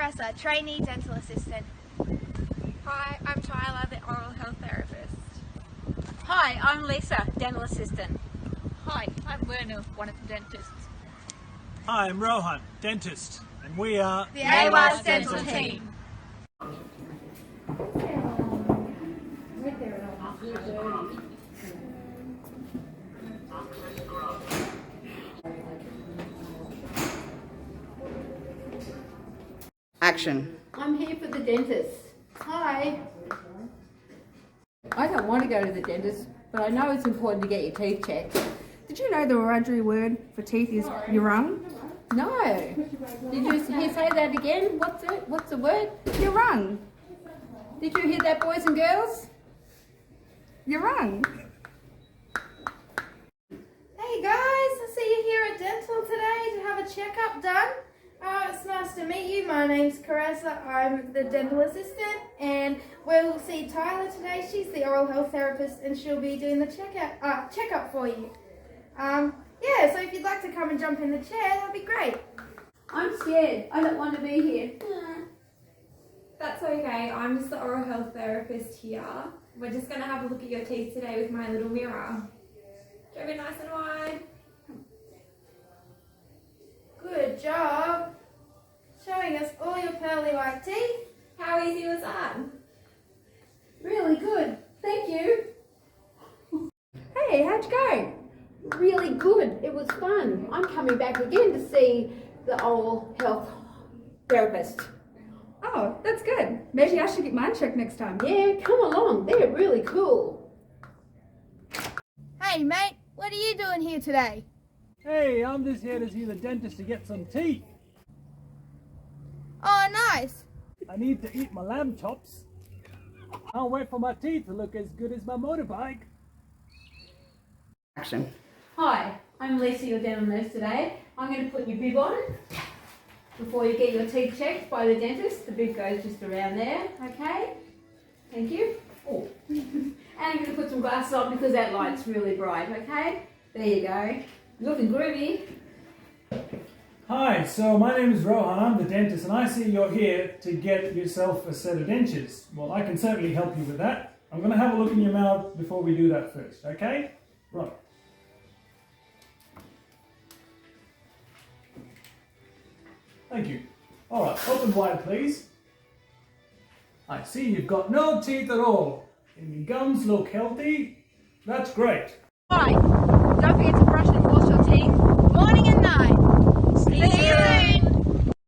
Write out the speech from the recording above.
Caressa, trainee dental assistant. Hi, I'm Tyler, the oral health therapist. Hi, I'm Lisa, dental assistant. Hi, I'm Werner, one of the dentists. Hi, I'm Rohan, dentist, and we are The AWAS dental team. Action. I'm here for the dentist. Hi. I don't want to go to the dentist, but I know it's important to get your teeth checked. Did you know the Wiradjuri word for teeth is yurung? No. Did you say that again? What's the word? Yurung. Did you hear that, boys and girls? Yurung. Hey guys, I see you here at dental today to have a checkup done. It's nice to meet you. My name's Caressa. I'm the dental assistant, and we'll see Tyler today. She's the oral health therapist, and she'll be doing the checkup for you. Yeah, so if you'd like to come and jump in the chair, that'd be great. I'm scared. I don't want to be here. That's okay, I'm just the oral health therapist here. We're just going to have a look at your teeth today with my little mirror. Go be nice and wide. Good job. Showing us all your pearly white teeth. How easy was that? Really good. Thank you. Hey, how'd you go? Really good. It was fun. I'm coming back again to see the oral health therapist. Oh, that's good. Maybe I should get mine checked next time. Yeah, come along. They're really cool. Hey mate, what are you doing here today? Hey, I'm just here to see the dentist to get some teeth. Oh, nice. I need to eat my lamb chops. Can't wait for my teeth to look as good as my motorbike. Action. Hi, I'm Lisa, your dental nurse today. I'm going to put your bib on before you get your teeth checked by the dentist. The bib goes just around there, okay? Thank you. Oh. And I'm going to put some glasses on because that light's really bright, okay? There you go. Looking groovy. Hi, so my name is Rohan, I'm the dentist, and I see you're here to get yourself a set of dentures. Well, I can certainly help you with that. I'm going to have a look in your mouth before we do that first, okay? Right. Thank you. Alright, open wide please. I see you've got no teeth at all. And your gums look healthy. That's great.